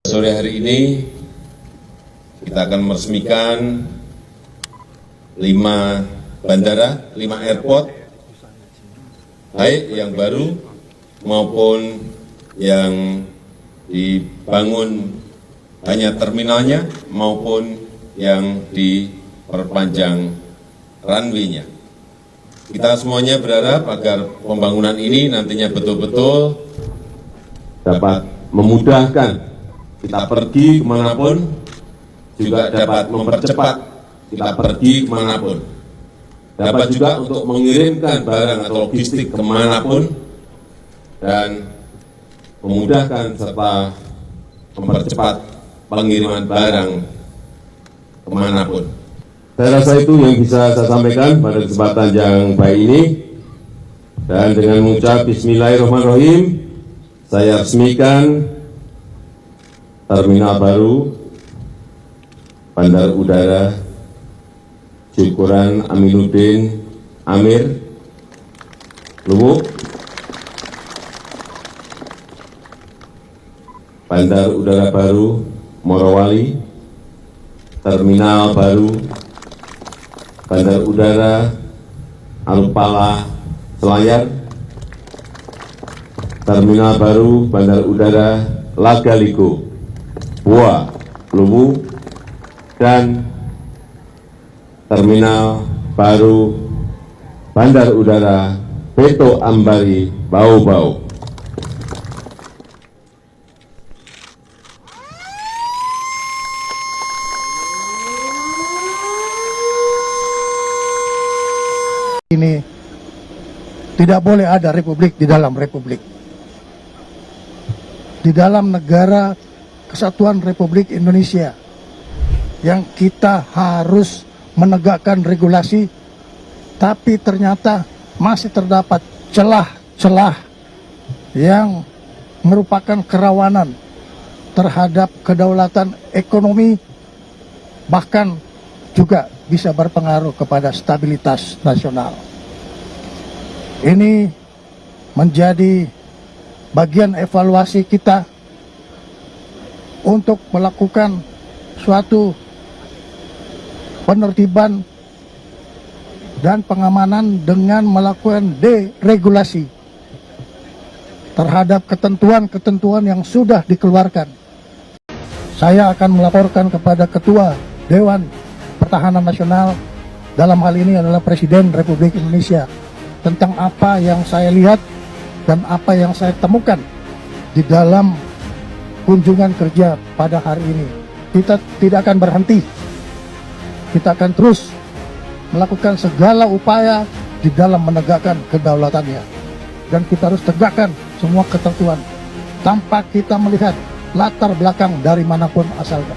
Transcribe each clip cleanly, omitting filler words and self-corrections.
Sore hari ini kita akan meresmikan 5 bandara, 5 airport, baik yang baru maupun yang dibangun hanya terminalnya maupun yang diperpanjang runway-nya. Kita semuanya berharap agar pembangunan ini nantinya betul-betul dapat memudahkan kita pergi kemanapun, juga dapat mempercepat kita pergi kemanapun. Dapat juga untuk mengirimkan barang atau logistik kemanapun, dan memudahkan serta mempercepat pengiriman barang kemanapun. Saya rasa itu yang bisa saya sampaikan pada kesempatan yang baik ini. Dan dengan mengucap Bismillahirrahmanirrahim, saya resmikan terminal baru Bandar Udara Syukuran Aminuddin Amir Luwu, Bandar Udara Baru Morowali, terminal baru Bandar Udara Alupala Selayar, terminal baru Bandar Udara Lagaliko Bua Luwu, dan terminal baru Bandar Udara Beto Ambari Bau-Bau. Ini tidak boleh ada republik di dalam republik. Di dalam negara Kesatuan Republik Indonesia yang kita harus menegakkan regulasi, tapi ternyata masih terdapat celah-celah yang merupakan kerawanan terhadap kedaulatan ekonomi, bahkan juga bisa berpengaruh kepada stabilitas nasional. Ini menjadi bagian evaluasi kita untuk melakukan suatu penertiban dan pengamanan dengan melakukan deregulasi terhadap ketentuan-ketentuan yang sudah dikeluarkan. Saya akan melaporkan kepada Ketua Dewan Pertahanan Nasional, dalam hal ini adalah Presiden Republik Indonesia, tentang apa yang saya lihat dan apa yang saya temukan di dalam kunjungan kerja pada hari ini. Kita tidak akan berhenti. Kita akan terus melakukan segala upaya di dalam menegakkan kedaulatannya. Dan kita harus tegakkan semua ketentuan tanpa kita melihat latar belakang dari manapun asalnya.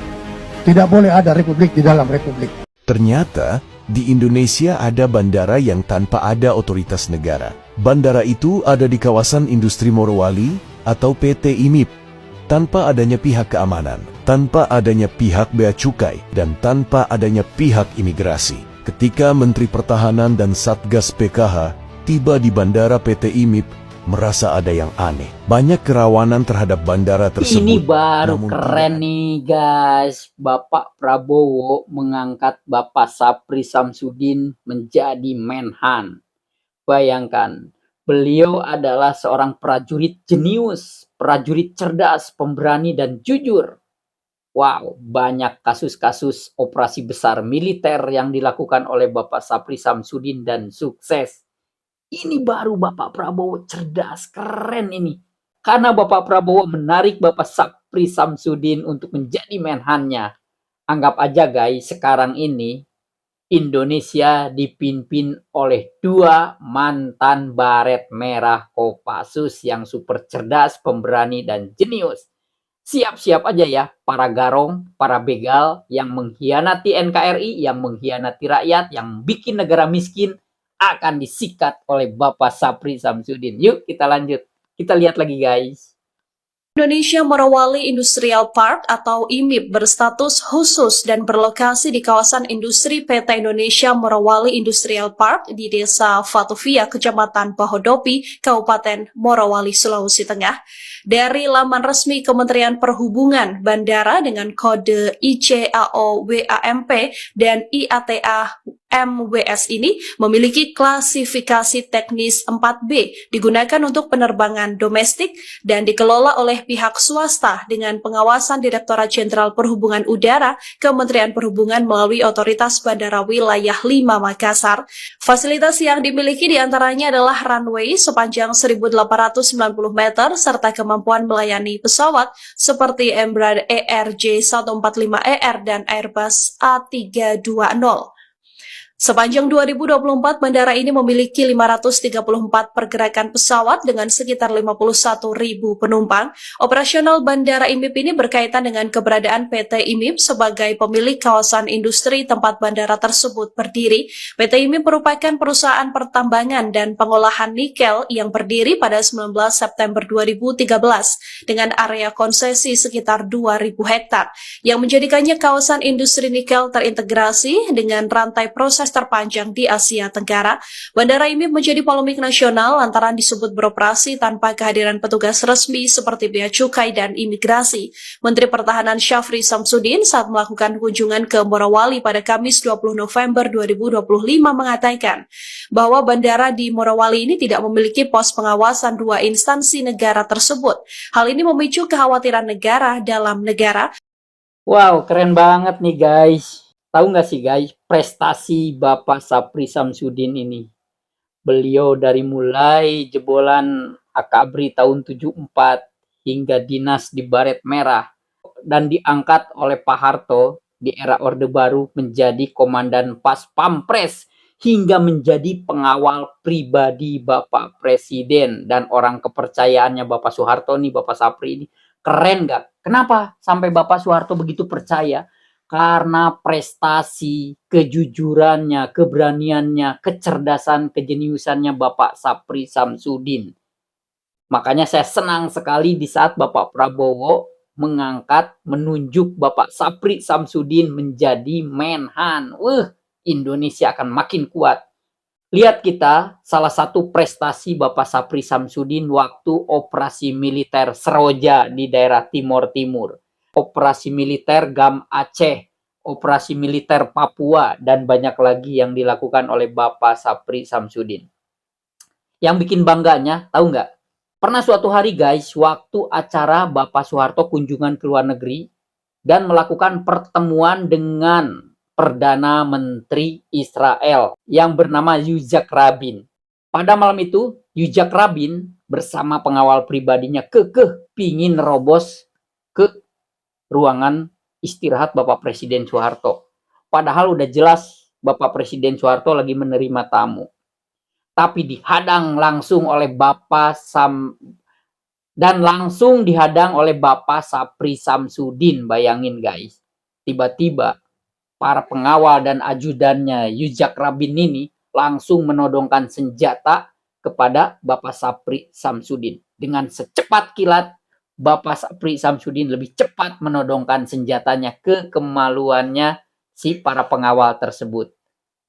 Tidak boleh ada republik di dalam republik. Ternyata, di Indonesia ada bandara yang tanpa ada otoritas negara. Bandara itu ada di kawasan industri Morowali atau PT IMIP. Tanpa adanya pihak keamanan, tanpa adanya pihak bea cukai, dan tanpa adanya pihak imigrasi. Ketika Menteri Pertahanan dan Satgas PKH tiba di Bandara PT IMIP, merasa ada yang aneh. Banyak kerawanan terhadap bandara tersebut. Ini baru keren nih guys. Bapak Prabowo mengangkat Bapak Sapri Samsudin menjadi Menhan. Bayangkan, beliau adalah seorang prajurit jenius, prajurit cerdas, pemberani, dan jujur. Wow, banyak kasus-kasus operasi besar militer yang dilakukan oleh Bapak Sapri Samsudin dan sukses. Ini baru Bapak Prabowo cerdas, keren ini. Karena Bapak Prabowo menarik Bapak Sapri Samsudin untuk menjadi menhannya. Anggap aja guys, sekarang ini Indonesia dipimpin oleh 2 mantan baret merah Kopassus yang super cerdas, pemberani, dan jenius. Siap-siap aja ya para garong, para begal yang mengkhianati NKRI, yang mengkhianati rakyat, yang bikin negara miskin akan disikat oleh Bapak Sapri Samsudin. Yuk kita lanjut. Kita lihat lagi guys. Indonesia Morowali Industrial Park atau IMIP berstatus khusus dan berlokasi di kawasan industri PT Indonesia Morowali Industrial Park di Desa Fatuvia, Kecamatan Pahodopi, Kabupaten Morowali, Sulawesi Tengah. Dari laman resmi Kementerian Perhubungan, bandara dengan kode ICAO WAMP dan IATA MWS ini memiliki klasifikasi teknis 4B, digunakan untuk penerbangan domestik dan dikelola oleh pihak swasta dengan pengawasan Direktorat Jenderal Perhubungan Udara, Kementerian Perhubungan melalui Otoritas Bandara Wilayah 5 Makassar. Fasilitas yang dimiliki diantaranya adalah runway sepanjang 1.890 meter serta kemampuan melayani pesawat seperti Embraer ERJ145ER dan Airbus A320. Sepanjang 2024, bandara ini memiliki 534 pergerakan pesawat dengan sekitar 51.000 penumpang. Operasional Bandara IMIP ini berkaitan dengan keberadaan PT IMIP sebagai pemilik kawasan industri tempat bandara tersebut berdiri. PT IMIP merupakan perusahaan pertambangan dan pengolahan nikel yang berdiri pada 19 September 2013 dengan area konsesi sekitar 2.000 hektar, yang menjadikannya kawasan industri nikel terintegrasi dengan rantai proses terpanjang di Asia Tenggara. Bandara IMIP menjadi polemik nasional lantaran disebut beroperasi tanpa kehadiran petugas resmi seperti Bea Cukai dan Imigrasi. Menteri Pertahanan Syafri Samsudin saat melakukan kunjungan ke Morowali pada Kamis 20 November 2025 mengatakan bahwa bandara di Morowali ini tidak memiliki pos pengawasan dua instansi negara tersebut. Hal ini memicu kekhawatiran negara dalam negara. Wow, keren banget nih guys. Tahu nggak sih guys, prestasi Bapak Sapri Samsudin ini? Beliau dari mulai jebolan Akabri tahun 74 hingga dinas di Baret Merah dan diangkat oleh Pak Harto di era Orde Baru menjadi Komandan Pas Pampres hingga menjadi pengawal pribadi Bapak Presiden dan orang kepercayaannya Bapak Soeharto nih, Bapak Sapri ini. Keren nggak? Kenapa sampai Bapak Soeharto begitu percaya? Karena prestasi, kejujurannya, keberaniannya, kecerdasan, kejeniusannya Bapak Sapri Samsudin. Makanya saya senang sekali di saat Bapak Prabowo menunjuk Bapak Sapri Samsudin menjadi Menhan. Indonesia akan makin kuat. Lihat kita, salah satu prestasi Bapak Sapri Samsudin waktu operasi militer Seroja di daerah Timur Timur. Operasi militer GAM Aceh, operasi militer Papua, dan banyak lagi yang dilakukan oleh Bapak Sapri Samsudin. Yang bikin bangganya, tahu nggak? Pernah suatu hari guys, waktu acara Bapak Soeharto kunjungan ke luar negeri dan melakukan pertemuan dengan Perdana Menteri Israel yang bernama Yitzhak Rabin. Pada malam itu, Yitzhak Rabin bersama pengawal pribadinya pingin nerobos ke ruangan istirahat Bapak Presiden Soeharto. Padahal udah jelas Bapak Presiden Soeharto lagi menerima tamu. Tapi dihadang langsung oleh dihadang oleh Bapak Sapri Samsudin. Bayangin guys. Tiba-tiba para pengawal dan ajudannya Yitzhak Rabin ini langsung menodongkan senjata kepada Bapak Sapri Samsudin. Dengan secepat kilat Bapak Sapri Samsudin lebih cepat menodongkan senjatanya ke kemaluannya si para pengawal tersebut.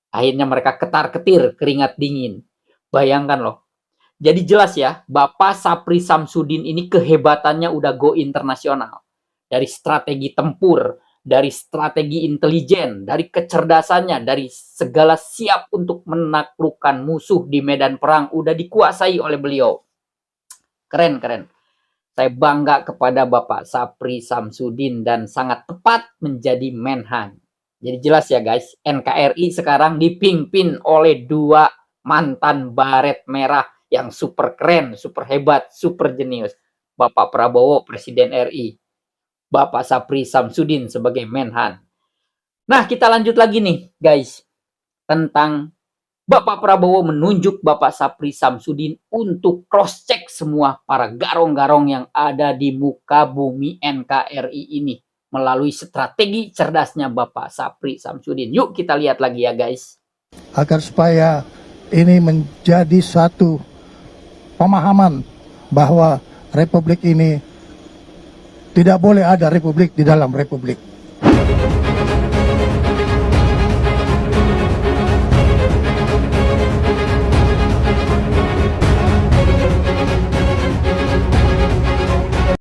Akhirnya mereka ketar-ketir, keringat dingin. Bayangkan loh. Jadi jelas ya, Bapak Sapri Samsudin ini kehebatannya udah go internasional. Dari strategi tempur, dari strategi intelijen, dari kecerdasannya, dari segala siap untuk menaklukkan musuh di medan perang udah dikuasai oleh beliau. Keren, keren. Saya bangga kepada Bapak Sapri Samsudin dan sangat tepat menjadi Menhan. Jadi jelas ya guys, NKRI sekarang dipimpin oleh dua mantan Baret Merah yang super keren, super hebat, super jenius. Bapak Prabowo, Presiden RI. Bapak Sapri Samsudin sebagai Menhan. Nah, kita lanjut lagi nih guys. Tentang Bapak Prabowo menunjuk Bapak Sapri Samsudin untuk cross-check semua para garong-garong yang ada di muka bumi NKRI ini melalui strategi cerdasnya Bapak Sapri Samsudin. Yuk kita lihat lagi ya guys. Agar supaya ini menjadi satu pemahaman bahwa Republik ini Tidak boleh ada republik di dalam republik.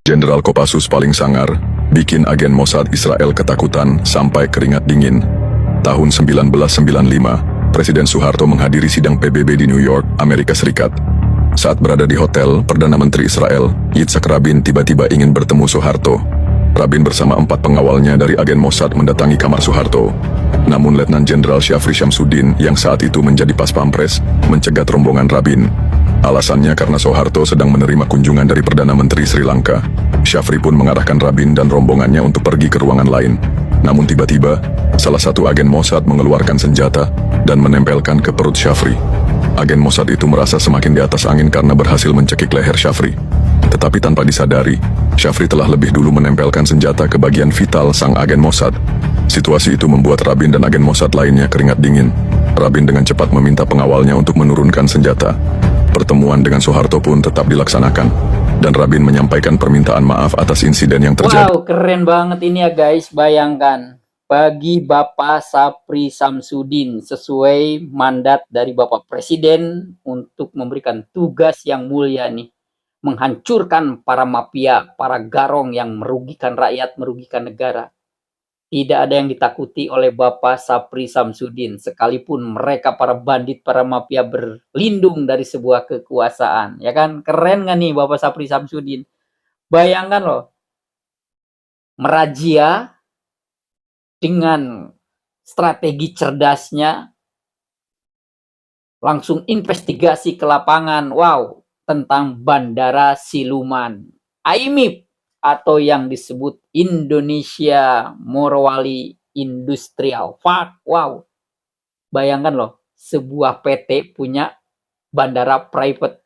Jenderal Kopassus paling sangar, bikin agen Mossad Israel ketakutan sampai keringat dingin. Tahun 1995, Presiden Soeharto menghadiri sidang PBB di New York, Amerika Serikat. Saat berada di hotel, Perdana Menteri Israel, Yitzhak Rabin tiba-tiba ingin bertemu Soeharto. Rabin bersama 4 pengawalnya dari agen Mossad mendatangi kamar Soeharto. Namun Letnan Jenderal Syafri Syamsuddin yang saat itu menjadi pas pampres mencegat rombongan Rabin. Alasannya karena Soeharto sedang menerima kunjungan dari Perdana Menteri Sri Lanka. Syafri pun mengarahkan Rabin dan rombongannya untuk pergi ke ruangan lain. Namun tiba-tiba, salah satu agen Mossad mengeluarkan senjata dan menempelkan ke perut Syafri. Agen Mossad itu merasa semakin di atas angin karena berhasil mencekik leher Syafri. Tetapi tanpa disadari, Syafri telah lebih dulu menempelkan senjata ke bagian vital sang agen Mossad. Situasi itu membuat Rabin dan agen Mossad lainnya keringat dingin. Rabin dengan cepat meminta pengawalnya untuk menurunkan senjata. Pertemuan dengan Soeharto pun tetap dilaksanakan, dan Rabin menyampaikan permintaan maaf atas insiden yang terjadi. Wow, keren banget ini ya guys. Bayangkan, bagi Bapak Sapri Samsudin sesuai mandat dari Bapak Presiden untuk memberikan tugas yang mulia nih, menghancurkan para mafia, para garong yang merugikan rakyat, merugikan negara. Tidak ada yang ditakuti oleh Bapak Sapri Samsudin, sekalipun mereka para bandit, para mafia berlindung dari sebuah kekuasaan. Ya kan, keren nggak nih Bapak Sapri Samsudin? Bayangkan loh, merazia dengan strategi cerdasnya, langsung investigasi ke lapangan, wow, tentang Bandara Siluman, AIMIP, atau yang disebut Indonesia Morowali Industrial Park. Wow, bayangkan loh, sebuah PT punya bandara private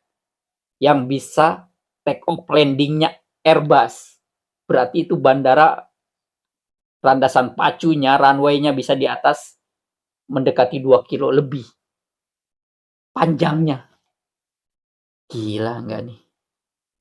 yang bisa take off landingnya Airbus. Berarti itu bandara landasan pacunya, runway-nya bisa di atas mendekati 2 kilo lebih panjangnya. Gila nggak nih?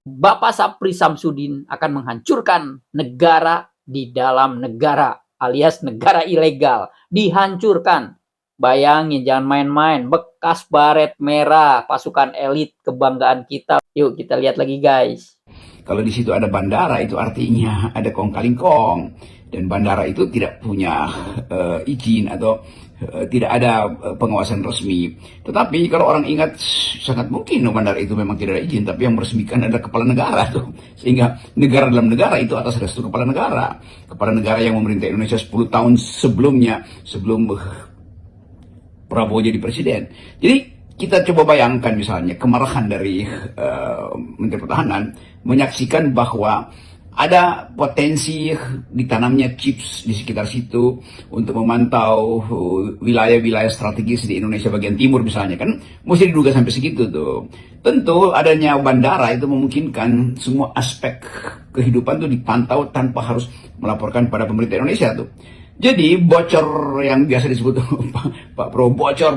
Bapak Sapri Samsudin akan menghancurkan negara di dalam negara, alias negara ilegal. Dihancurkan. Bayangin, jangan main-main. Bekas baret merah, pasukan elit kebanggaan kita. Yuk kita lihat lagi guys. Kalau di situ ada bandara, itu artinya ada kong kaling kong. Dan bandara itu tidak punya izin atau tidak ada pengawasan resmi. Tetapi kalau orang ingat, sangat mungkin bandara itu memang tidak ada izin, tapi yang meresmikan adalah kepala negara tuh. Sehingga negara dalam negara itu atas restu kepala negara. Kepala negara yang memerintah Indonesia 10 tahun sebelumnya, sebelum Prabowo jadi presiden. Jadi kita coba bayangkan misalnya kemarahan dari Menteri Pertahanan menyaksikan bahwa ada potensi ditanamnya chips di sekitar situ untuk memantau wilayah-wilayah strategis di Indonesia bagian timur misalnya, kan mesti diduga sampai segitu tuh. Tentu adanya bandara itu memungkinkan semua aspek kehidupan tuh dipantau tanpa harus melaporkan pada pemerintah Indonesia tuh. Jadi bocor yang biasa disebut Pak Pro, bocor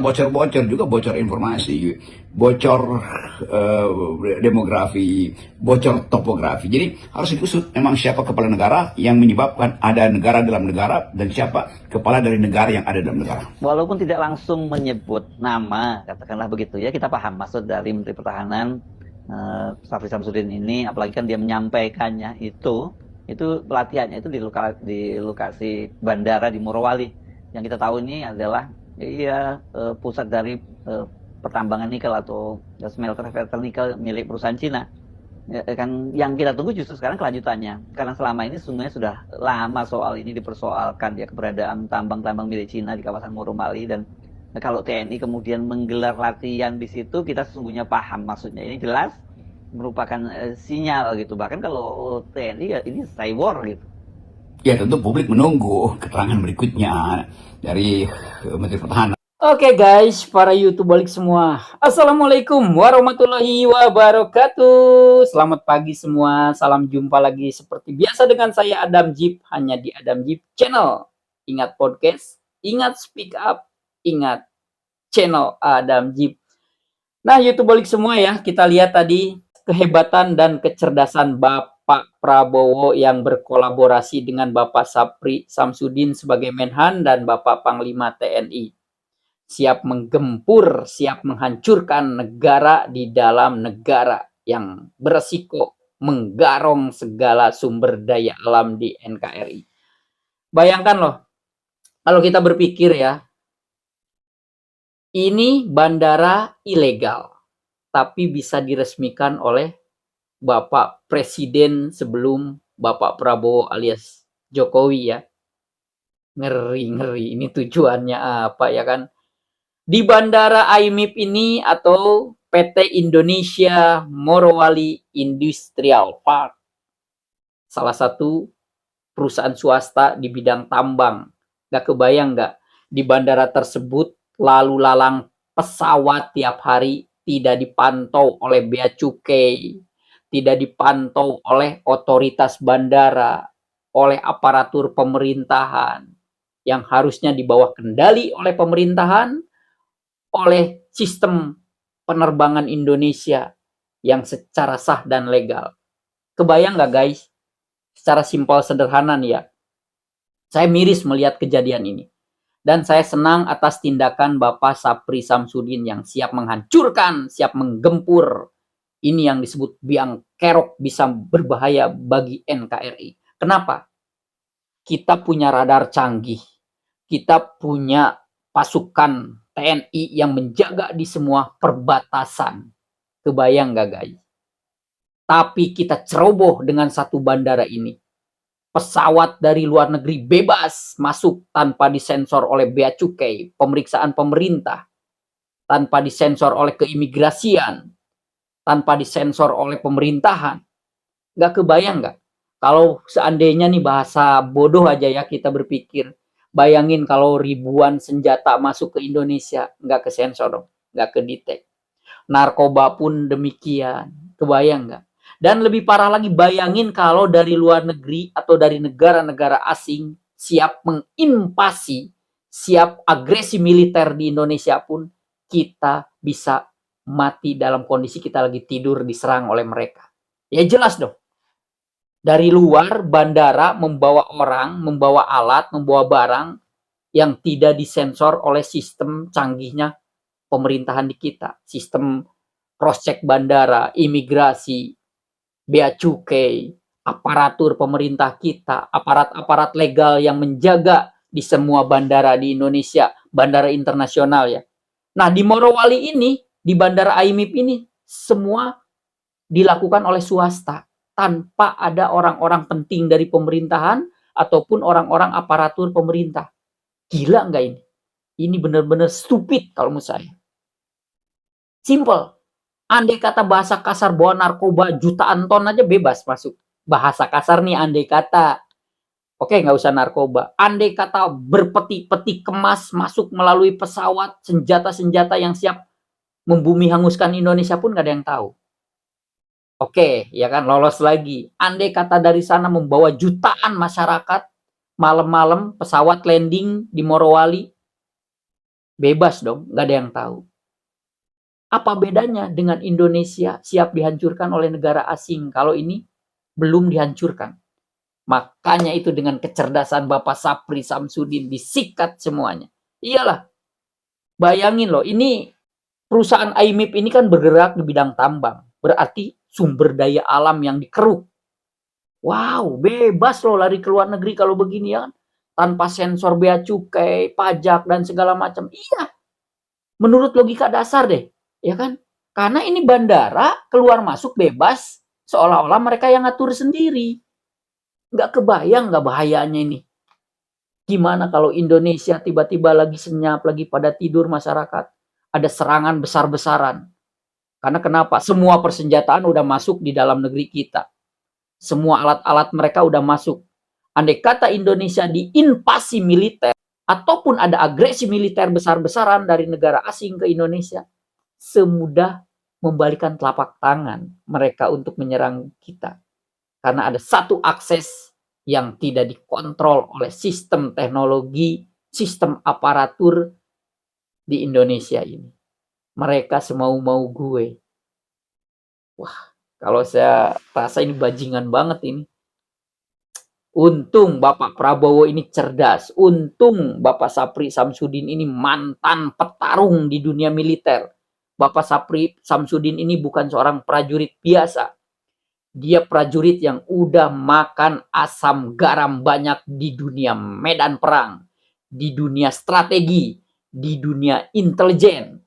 juga bocor informasi, bocor demografi, bocor topografi. Jadi harus diusut memang siapa kepala negara yang menyebabkan ada negara dalam negara dan siapa kepala dari negara yang ada dalam negara. Walaupun tidak langsung menyebut nama, katakanlah begitu ya, kita paham maksud dari Menteri Pertahanan Sapri Samsudin ini, apalagi kan dia menyampaikannya itu pelatihannya itu di lokasi bandara di Morowali. Yang kita tahu ini adalah pusat dari pertambangan nikel atau smelter nikel milik perusahaan Cina. Kan yang kita tunggu justru sekarang kelanjutannya. Karena selama ini sungguhnya sudah lama soal ini dipersoalkan ya, keberadaan tambang-tambang milik Cina di kawasan Morowali, dan kalau TNI kemudian menggelar latihan di situ, kita sesungguhnya paham maksudnya. Ini jelas merupakan sinyal gitu. Bahkan kalau TNI ya ini cyber gitu. Ya tentu publik menunggu keterangan berikutnya dari Menteri Pertahanan. Oke guys, para YouTube balik semua. Assalamualaikum warahmatullahi wabarakatuh. Selamat pagi semua. Salam jumpa lagi seperti biasa dengan saya Adam Jeep, hanya di Adam Jeep Channel. Ingat podcast, ingat speak up, ingat channel Adam Jeep. Nah YouTube balik semua ya, kita lihat tadi kehebatan dan kecerdasan Bapak Bapak Prabowo yang berkolaborasi dengan Bapak Sapri Samsudin sebagai Menhan dan Bapak Panglima TNI. Siap menggempur, siap menghancurkan negara di dalam negara yang beresiko menggarong segala sumber daya alam di NKRI. Bayangkan loh, kalau kita berpikir ya, ini bandara ilegal, tapi bisa diresmikan oleh Bapak Presiden sebelum Bapak Prabowo alias Jokowi ya. Ngeri-ngeri, ini tujuannya apa ya kan? Di Bandara AIMIP ini atau PT Indonesia Morowali Industrial Park, salah satu perusahaan swasta di bidang tambang. Gak kebayang nggak? Di bandara tersebut lalu lalang pesawat tiap hari tidak dipantau oleh bea cukai, tidak dipantau oleh otoritas bandara, oleh aparatur pemerintahan yang harusnya di bawah kendali oleh pemerintahan, oleh sistem penerbangan Indonesia yang secara sah dan legal. Kebayang nggak guys? Secara simpel sederhana nih ya. Saya miris melihat kejadian ini. Dan saya senang atas tindakan Bapak Sapri Samsudin yang siap menghancurkan, siap menggempur. Ini yang disebut biang kerok bisa berbahaya bagi NKRI. Kenapa? Kita punya radar canggih. Kita punya pasukan TNI yang menjaga di semua perbatasan. Kebayang nggak guys? Tapi kita ceroboh dengan satu bandara ini. Pesawat dari luar negeri bebas masuk tanpa disensor oleh bea cukai, pemeriksaan pemerintah, tanpa disensor oleh keimigrasian, tanpa disensor oleh pemerintahan. Nggak kebayang nggak? Kalau seandainya nih bahasa bodoh aja ya kita berpikir, bayangin kalau ribuan senjata masuk ke Indonesia, nggak kesensor dong, nggak kedetek. Narkoba pun demikian, kebayang nggak? Dan lebih parah lagi, bayangin kalau dari luar negeri atau dari negara-negara asing siap menginvasi, siap agresi militer di Indonesia pun, kita bisa mati dalam kondisi kita lagi tidur diserang oleh mereka. Ya jelas dong. Dari luar bandara membawa orang, membawa alat, membawa barang yang tidak disensor oleh sistem canggihnya pemerintahan di kita. Sistem cross-check bandara, imigrasi, bea cukai, aparatur pemerintah kita, aparat-aparat legal yang menjaga di semua bandara di Indonesia, bandara internasional ya. Nah di Morowali ini, di Bandara AIMIP ini, semua dilakukan oleh swasta tanpa ada orang-orang penting dari pemerintahan ataupun orang-orang aparatur pemerintah. Gila nggak ini? Ini benar-benar stupid kalau menurut saya. Simple. Andai kata bahasa kasar bawa narkoba jutaan ton aja bebas masuk. Bahasa kasar nih andai kata. Oke, nggak usah narkoba. Andai kata berpeti-peti kemas masuk melalui pesawat, senjata-senjata yang siap membumi hanguskan Indonesia pun nggak ada yang tahu. Oke, ya kan, lolos lagi. Andai kata dari sana membawa jutaan masyarakat, malam-malam pesawat landing di Morowali, bebas dong, nggak ada yang tahu. Apa bedanya dengan Indonesia siap dihancurkan oleh negara asing kalau ini belum dihancurkan? Makanya itu dengan kecerdasan Bapak Sapri Samsudin disikat semuanya. Iyalah, bayangin loh, ini perusahaan AIMIP ini kan bergerak di bidang tambang. Berarti sumber daya alam yang dikeruk. Wow, bebas loh lari ke luar negeri kalau begini ya kan. Tanpa sensor bea cukai, pajak, dan segala macam. Iya, menurut logika dasar deh. Ya kan? Karena ini bandara keluar masuk bebas, seolah-olah mereka yang ngatur sendiri. Nggak kebayang nggak bahayanya ini. Gimana kalau Indonesia tiba-tiba lagi senyap, lagi pada tidur masyarakat, ada serangan besar-besaran. Karena kenapa? Semua persenjataan udah masuk di dalam negeri kita. Semua alat-alat mereka udah masuk. Andai kata Indonesia diinvasi militer, ataupun ada agresi militer besar-besaran dari negara asing ke Indonesia, semudah membalikan telapak tangan mereka untuk menyerang kita. Karena ada satu akses yang tidak dikontrol oleh sistem teknologi, sistem aparatur di Indonesia ini. Mereka semau-mau gue. Wah, Kalau saya rasa ini bajingan banget ini. Untung Bapak Prabowo ini cerdas. Untung Bapak Sapri Samsudin ini mantan petarung di dunia militer. Bapak Sapri Samsudin ini bukan seorang prajurit biasa. Dia prajurit yang udah makan asam garam banyak di dunia medan perang, di dunia strategi, di dunia intelijen.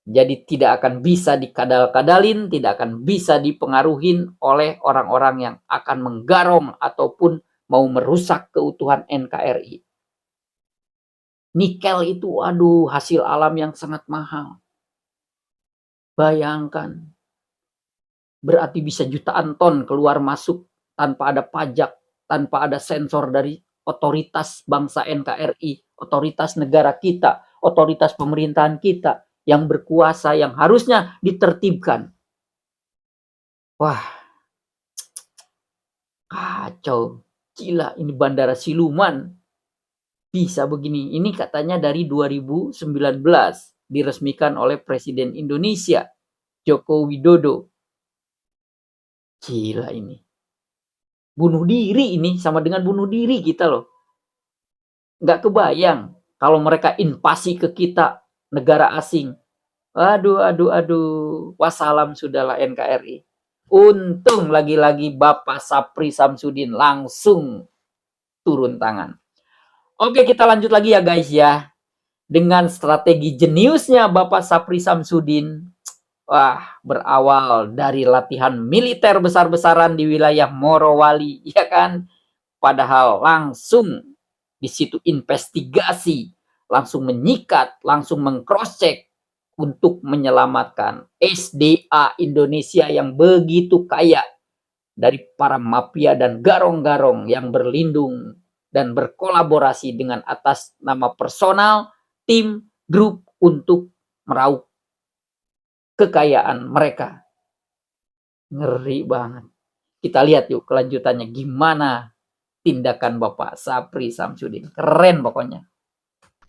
Jadi tidak akan bisa dikadal-kadalin, tidak akan bisa dipengaruhin oleh orang-orang yang akan menggarong ataupun mau merusak keutuhan NKRI. Nikel itu, aduh, hasil alam yang sangat mahal. Bayangkan, berarti bisa jutaan ton keluar masuk tanpa ada pajak, tanpa ada sensor dari otoritas bangsa NKRI, otoritas negara kita, otoritas pemerintahan kita yang berkuasa, yang harusnya ditertibkan. Wah, kacau. Gila, ini bandara siluman. Bisa begini. Ini katanya dari 2019 diresmikan oleh Presiden Indonesia, Joko Widodo. Gila ini. Bunuh diri ini, sama dengan bunuh diri kita loh. Nggak kebayang kalau mereka invasi ke kita, negara asing. Aduh. Wassalam sudahlah NKRI. Untung lagi-lagi Bapak Sapri Samsudin langsung turun tangan. Oke, kita lanjut lagi ya guys ya. Dengan strategi jeniusnya Bapak Sapri Samsudin. Wah, berawal dari latihan militer besar-besaran di wilayah Morowali, ya kan? Padahal langsung di situ investigasi, langsung menyikat, langsung meng-cross-check untuk menyelamatkan SDA Indonesia yang begitu kaya dari para mafia dan garong-garong yang berlindung dan berkolaborasi dengan atas nama personal, tim, grup untuk meraup kekayaan mereka. Ngeri banget. Kita lihat yuk kelanjutannya gimana tindakan Bapak Sapri Samsudin. Keren pokoknya.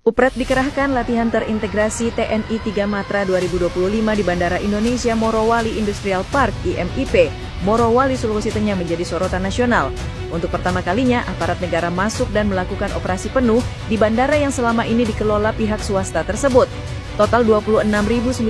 Upret dikerahkan latihan terintegrasi TNI 3 Matra 2025 di Bandara Indonesia Morowali Industrial Park IMIP, Morowali, Sulawesi Tengah menjadi sorotan nasional. Untuk pertama kalinya, aparat negara masuk dan melakukan operasi penuh di bandara yang selama ini dikelola pihak swasta tersebut. Total 26.998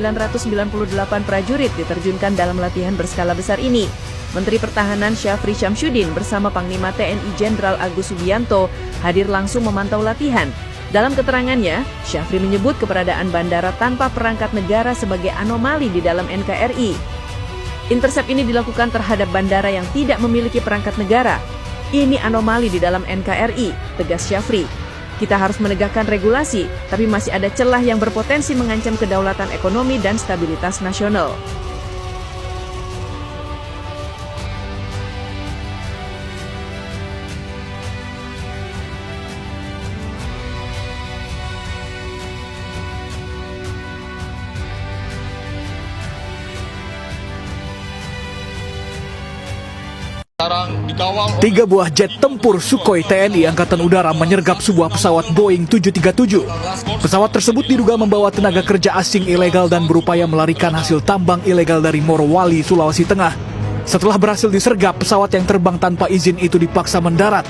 prajurit diterjunkan dalam latihan berskala besar ini. Menteri Pertahanan Syafri Samsudin bersama Panglima TNI Jenderal Agus Subianto hadir langsung memantau latihan. Dalam keterangannya, Syafri menyebut keberadaan bandara tanpa perangkat negara sebagai anomali di dalam NKRI. Intersep ini dilakukan terhadap bandara yang tidak memiliki perangkat negara. Ini anomali di dalam NKRI, tegas Syafri. Kita harus menegakkan regulasi, tapi masih ada celah yang berpotensi mengancam kedaulatan ekonomi dan stabilitas nasional. Tiga buah jet tempur Sukhoi TNI Angkatan Udara menyergap sebuah pesawat Boeing 737. Pesawat tersebut diduga membawa tenaga kerja asing ilegal dan berupaya melarikan hasil tambang ilegal dari Morowali, Sulawesi Tengah. Setelah berhasil disergap, pesawat yang terbang tanpa izin itu dipaksa mendarat.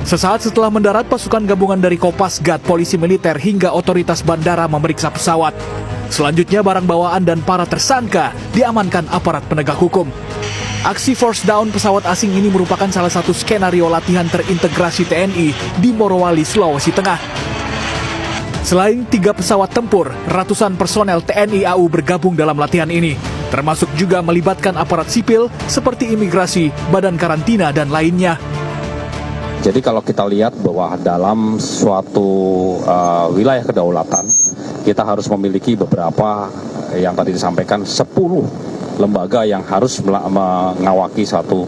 Sesaat setelah mendarat, pasukan gabungan dari Kopasgat, polisi militer hingga otoritas bandara memeriksa pesawat. Selanjutnya barang bawaan dan para tersangka diamankan aparat penegak hukum. Aksi force down pesawat asing ini merupakan salah satu skenario latihan terintegrasi TNI di Morowali, Sulawesi Tengah. Selain 3 pesawat tempur, ratusan personel TNI AU bergabung dalam latihan ini, termasuk juga melibatkan aparat sipil seperti imigrasi, badan karantina, dan lainnya. Jadi kalau kita lihat bahwa dalam suatu wilayah kedaulatan, kita harus memiliki beberapa yang tadi disampaikan 10 lembaga yang harus mengawaki satu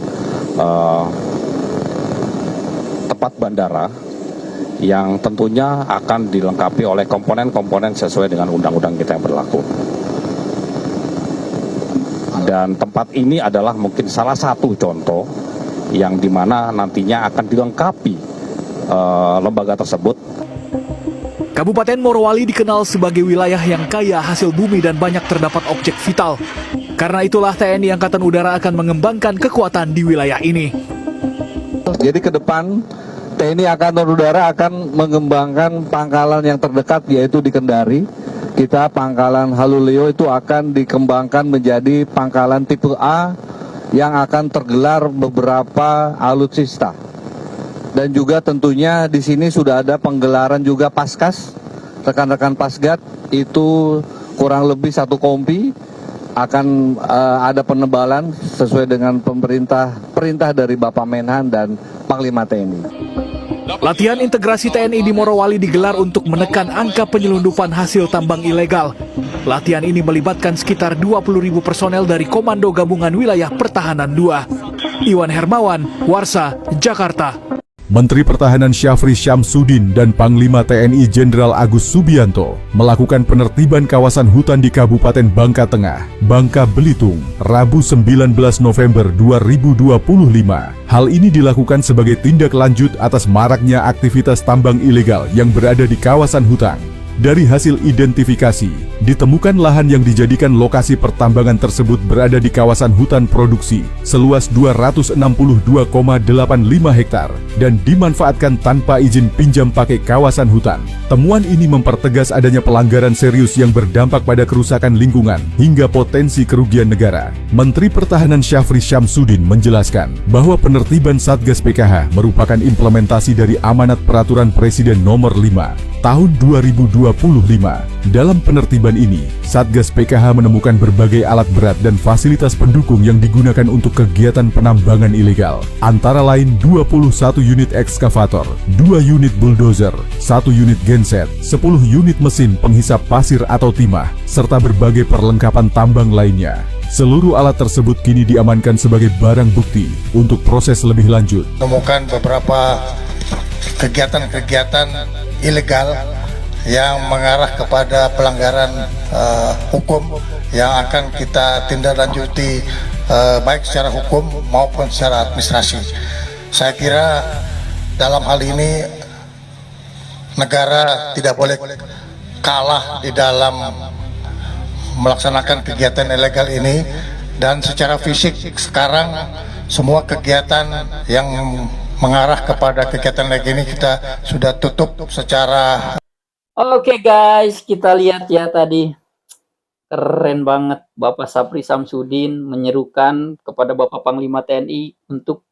tempat bandara yang tentunya akan dilengkapi oleh komponen-komponen sesuai dengan undang-undang kita yang berlaku. Dan tempat ini adalah mungkin salah satu contoh yang dimana nantinya akan dilengkapi lembaga tersebut. Kabupaten Morowali dikenal sebagai wilayah yang kaya hasil bumi dan banyak terdapat objek vital. Karena itulah TNI Angkatan Udara akan mengembangkan kekuatan di wilayah ini. Jadi ke depan TNI Angkatan Udara akan mengembangkan pangkalan yang terdekat yaitu di Kendari. Kita pangkalan Haluleo itu akan dikembangkan menjadi pangkalan tipe A yang akan tergelar beberapa alutsista. Dan juga tentunya di sini sudah ada penggelaran juga Paskas. Rekan-rekan Pasgat itu kurang lebih 1 kompi akan ada penebalan sesuai dengan perintah dari Bapak Menhan dan Panglima TNI. Latihan integrasi TNI di Morowali digelar untuk menekan angka penyelundupan hasil tambang ilegal. Latihan ini melibatkan sekitar 20.000 personel dari Komando Gabungan Wilayah Pertahanan II. Iwan Hermawan, Warsa, Jakarta. Menteri Pertahanan Syafri Syamsuddin dan Panglima TNI Jenderal Agus Subianto melakukan penertiban kawasan hutan di Kabupaten Bangka Tengah, Bangka Belitung, Rabu 19 November 2025. Hal ini dilakukan sebagai tindak lanjut atas maraknya aktivitas tambang ilegal yang berada di kawasan hutan. Dari hasil identifikasi, ditemukan lahan yang dijadikan lokasi pertambangan tersebut berada di kawasan hutan produksi seluas 262,85 hektar dan dimanfaatkan tanpa izin pinjam pakai kawasan hutan. Temuan ini mempertegas adanya pelanggaran serius yang berdampak pada kerusakan lingkungan hingga potensi kerugian negara. Menteri Pertahanan Syafri Syamsuddin menjelaskan bahwa penertiban Satgas PKH merupakan implementasi dari amanat Peraturan Presiden Nomor 5 Tahun 2025. Dalam penertiban ini, Satgas PKH menemukan berbagai alat berat dan fasilitas pendukung yang digunakan untuk kegiatan penambangan ilegal, antara lain 21 unit ekskavator, 2 unit bulldozer, 1 unit genset, 10 unit mesin penghisap pasir atau timah, serta berbagai perlengkapan tambang lainnya. Seluruh alat tersebut kini diamankan sebagai barang bukti untuk proses lebih lanjut. Menemukan beberapa kegiatan-kegiatan ilegal yang mengarah kepada pelanggaran hukum yang akan kita tindak lanjuti baik secara hukum maupun secara administrasi. Saya kira dalam hal ini negara tidak boleh kalah di dalam melaksanakan kegiatan ilegal ini, dan secara fisik sekarang semua kegiatan yang mengarah kepada kegiatan ilegal ini kita sudah tutup secara. Oke guys, kita lihat ya tadi. Keren banget Bapak Syafri Syamsuddin menyerukan kepada Bapak Panglima TNI untuk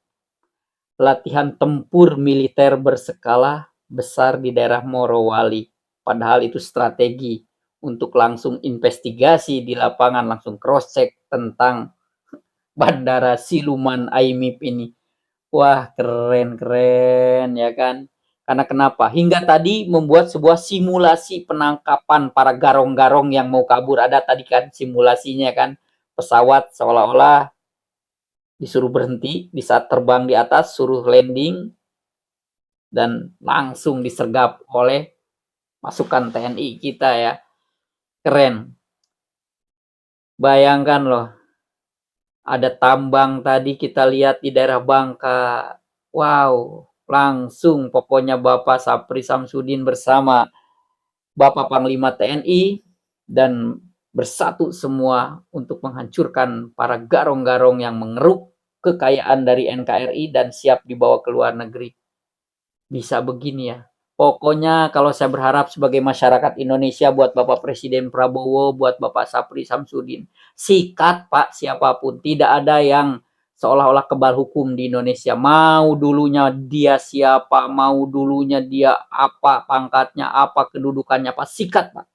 latihan tempur militer berskala besar di daerah Morowali. Padahal itu strategi untuk langsung investigasi di lapangan, langsung cross check tentang Bandara Siluman AIMIP ini. Wah, keren-keren ya kan? Karena kenapa? Hingga tadi membuat sebuah simulasi penangkapan para garong-garong yang mau kabur. Ada tadi kan simulasinya kan, pesawat seolah-olah disuruh berhenti di saat terbang di atas, suruh landing dan langsung disergap oleh pasukan TNI kita ya. Keren. Bayangkan loh, ada tambang tadi kita lihat di daerah Bangka. Wow, langsung pokoknya Bapak Syafri Syamsuddin bersama Bapak Panglima TNI dan bersatu semua untuk menghancurkan para garong-garong yang mengeruk kekayaan dari NKRI dan siap dibawa ke luar negeri. Bisa begini ya. Pokoknya kalau saya berharap sebagai masyarakat Indonesia, buat Bapak Presiden Prabowo, buat Bapak Syafri Syamsuddin, sikat Pak siapapun. Tidak ada yang seolah-olah kebal hukum di Indonesia. Mau dulunya dia siapa, mau dulunya dia apa, pangkatnya apa, kedudukannya apa, sikat Pak.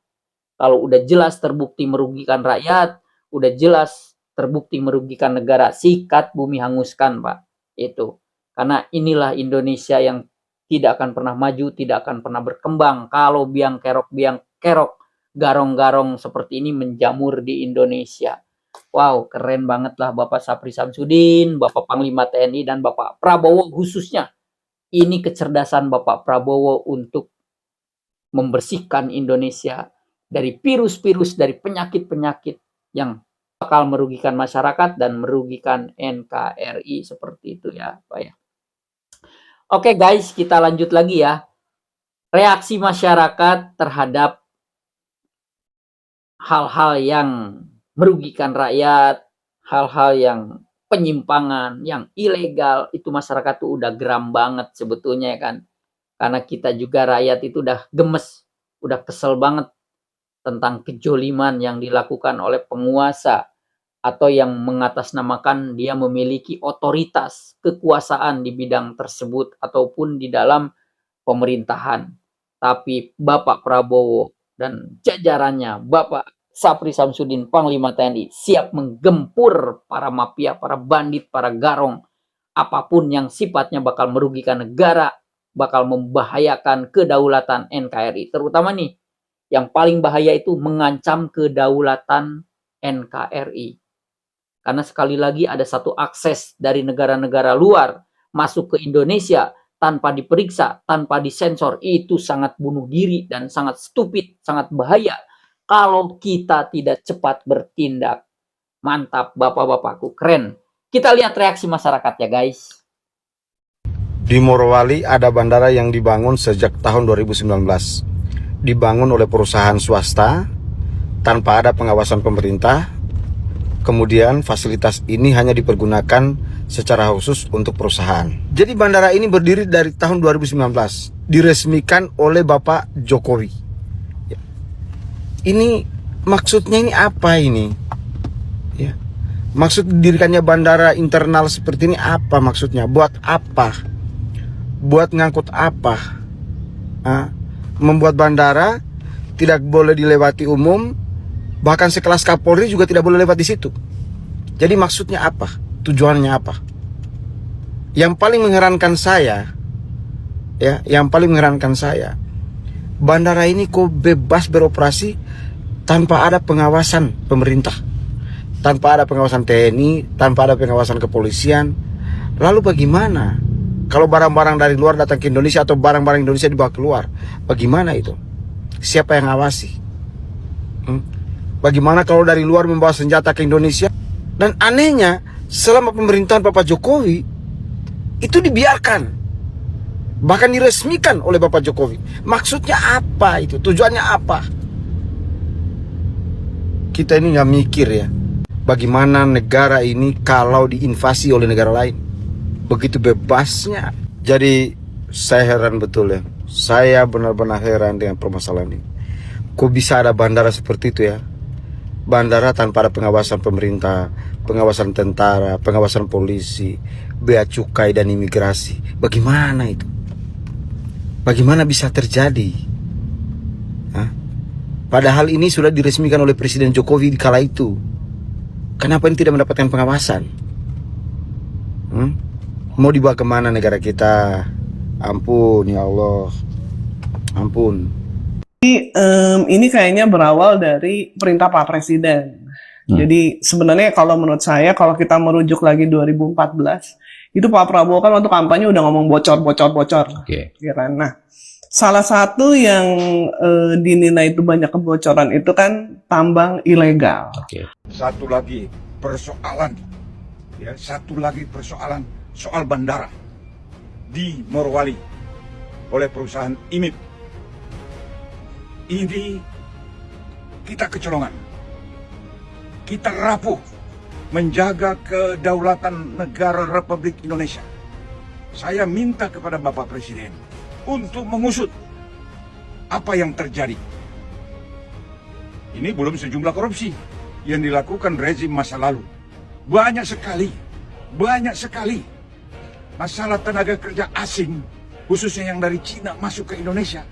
Kalau udah jelas terbukti merugikan rakyat, udah jelas terbukti merugikan negara, sikat, bumi hanguskan Pak. Itu. Karena inilah Indonesia yang tidak akan pernah maju, tidak akan pernah berkembang kalau biang kerok garong-garong seperti ini menjamur di Indonesia. Wow, keren banget lah Bapak Syafri Syamsuddin, Bapak Panglima TNI, dan Bapak Prabowo khususnya. Ini kecerdasan Bapak Prabowo untuk membersihkan Indonesia dari virus-virus, dari penyakit-penyakit yang bakal merugikan masyarakat dan merugikan NKRI, seperti itu ya Pak ya. Oke guys, kita lanjut lagi ya. reaksi masyarakat terhadap hal-hal yang merugikan rakyat, hal-hal yang penyimpangan, yang ilegal, itu masyarakat tuh udah geram banget sebetulnya kan. Karena kita juga rakyat itu udah gemes, udah kesel banget tentang kejoliman yang dilakukan oleh penguasa atau yang mengatasnamakan dia memiliki otoritas, kekuasaan di bidang tersebut ataupun di dalam pemerintahan. Tapi Bapak Prabowo dan jajarannya, Bapak Sapri Samsudin, Panglima TNI, siap menggempur para mafia, para bandit, para garong, apapun yang sifatnya bakal merugikan negara, bakal membahayakan kedaulatan NKRI. Terutama nih, yang paling bahaya itu mengancam kedaulatan NKRI. Karena sekali lagi ada satu akses dari negara-negara luar masuk ke Indonesia tanpa diperiksa, tanpa disensor, itu sangat bunuh diri dan sangat stupid, sangat bahaya kalau kita tidak cepat bertindak. Mantap bapak-bapakku, keren. Kita lihat reaksi masyarakat ya guys. Di Morowali ada bandara yang dibangun sejak tahun 2019. Dibangun oleh perusahaan swasta tanpa ada pengawasan pemerintah. Kemudian fasilitas ini hanya dipergunakan secara khusus untuk perusahaan. Jadi bandara ini berdiri dari tahun 2019, diresmikan oleh Bapak Jokowi. Ini maksudnya ini apa ini? Ya. Maksud didirikannya bandara internal seperti ini apa maksudnya? Buat apa? Buat ngangkut apa? Membuat bandara tidak boleh dilewati umum. Bahkan sekelas Kapolri juga tidak boleh lewat di situ. Jadi maksudnya apa? Tujuannya apa? Yang paling mengherankan saya, ya, bandara ini kok bebas beroperasi tanpa ada pengawasan pemerintah, tanpa ada pengawasan TNI, tanpa ada pengawasan kepolisian. Lalu bagaimana kalau barang-barang dari luar datang ke Indonesia atau barang-barang Indonesia dibawa keluar? Bagaimana itu? Siapa yang ngawasi? Bagaimana kalau dari luar membawa senjata ke Indonesia? Dan anehnya, selama pemerintahan Bapak Jokowi, itu dibiarkan. Bahkan diresmikan oleh Bapak Jokowi. Maksudnya apa itu? Tujuannya apa? Kita ini nggak mikir ya. Bagaimana negara ini kalau diinvasi oleh negara lain? Begitu bebasnya. Jadi saya heran betul ya. Saya benar-benar heran dengan permasalahan ini. Kok bisa ada bandara seperti itu ya? Bandara tanpa ada pengawasan pemerintah, pengawasan tentara, pengawasan polisi, bea cukai dan imigrasi. Bagaimana itu? Bagaimana bisa terjadi? Padahal ini sudah diresmikan oleh Presiden Jokowi di kala itu. Kenapa ini tidak mendapatkan pengawasan? Mau dibawa kemana negara kita? Ampun ya Allah. Ampun. Ini kayaknya berawal dari perintah Pak Presiden. Jadi sebenarnya kalau menurut saya, kalau kita merujuk lagi 2014, itu Pak Prabowo kan waktu kampanye udah ngomong bocor. Ya kan? Nah, salah satu yang dinilai itu banyak kebocoran itu kan tambang ilegal. Satu lagi persoalan soal bandara di Morowali oleh perusahaan IMIP. Ini kita kecolongan, kita rapuh menjaga kedaulatan negara Republik Indonesia. Saya minta kepada Bapak Presiden untuk mengusut apa yang terjadi. Ini belum sejumlah korupsi yang dilakukan rezim masa lalu. Banyak sekali masalah tenaga kerja asing, khususnya yang dari Cina masuk ke Indonesia.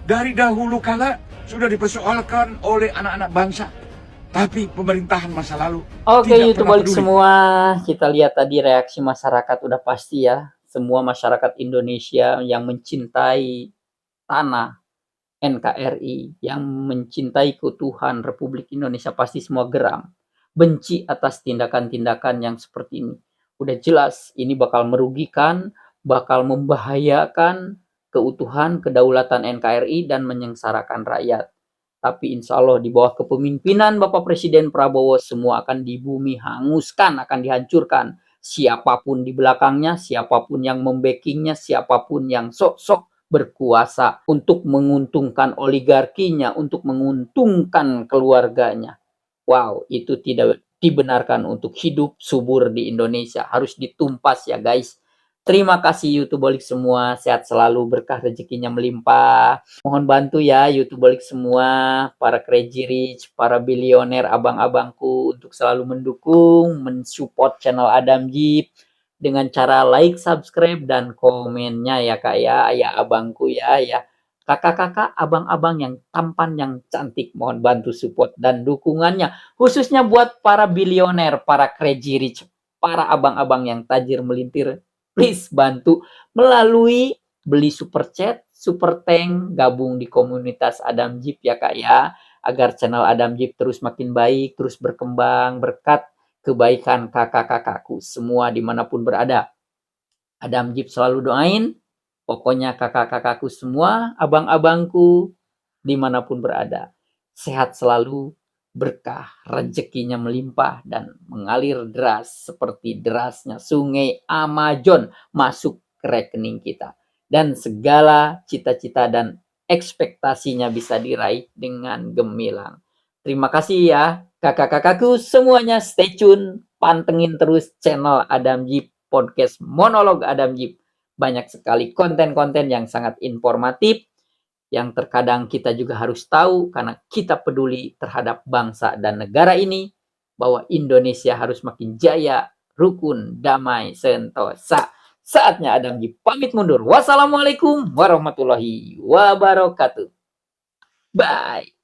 Dari dahulu kala sudah dipersoalkan oleh anak-anak bangsa, tapi pemerintahan masa lalu tidak YouTube pernah balik peduli. semua, kita lihat tadi reaksi masyarakat udah pasti ya. Semua masyarakat Indonesia yang mencintai tanah NKRI, yang mencintai keutuhan Republik Indonesia pasti semua geram. Benci atas tindakan-tindakan yang seperti ini. Udah jelas ini bakal merugikan, bakal membahayakan keutuhan kedaulatan NKRI dan menyengsarakan rakyat. Tapi insya Allah di bawah kepemimpinan Bapak Presiden Prabowo semua akan di bumi hanguskan, akan dihancurkan. Siapapun di belakangnya, siapapun yang membackingnya, siapapun yang sok-sok berkuasa untuk menguntungkan oligarkinya, untuk menguntungkan keluarganya. Wow, itu tidak dibenarkan untuk hidup subur di Indonesia. Harus ditumpas ya guys. Terima kasih YouTubeolik semua, sehat selalu, berkah rezekinya melimpah. Mohon bantu ya YouTubeolik semua, para crazy rich, para bilioner abang-abangku untuk selalu mendukung, mensupport channel Adam Jeep dengan cara like, subscribe, dan komennya ya kak ya abangku ya. Kakak-kakak, abang-abang yang tampan, yang cantik, mohon bantu support dan dukungannya. Khususnya buat para bilioner, para crazy rich, para abang-abang yang tajir melintir. Please bantu melalui beli super chat, super tank, gabung di komunitas Adam Jeep ya kak ya. Agar channel Adam Jeep terus makin baik, terus berkembang, berkat kebaikan kakak-kakakku semua dimanapun berada. Adam Jeep selalu doain, pokoknya kakak-kakakku semua, abang-abangku dimanapun berada. Sehat selalu, berkah, rezekinya melimpah dan mengalir deras seperti derasnya sungai Amazon masuk ke rekening kita. Dan segala cita-cita dan ekspektasinya bisa diraih dengan gemilang. Terima kasih ya kakak-kakakku semuanya, stay tune, pantengin terus channel Adam Jeep, podcast monolog Adam Jeep. Banyak sekali konten-konten yang sangat informatif, yang terkadang kita juga harus tahu karena kita peduli terhadap bangsa dan negara ini, bahwa Indonesia harus makin jaya, rukun, damai, sentosa. Saatnya Adam Jeep pamit mundur. Wassalamualaikum warahmatullahi wabarakatuh. Bye.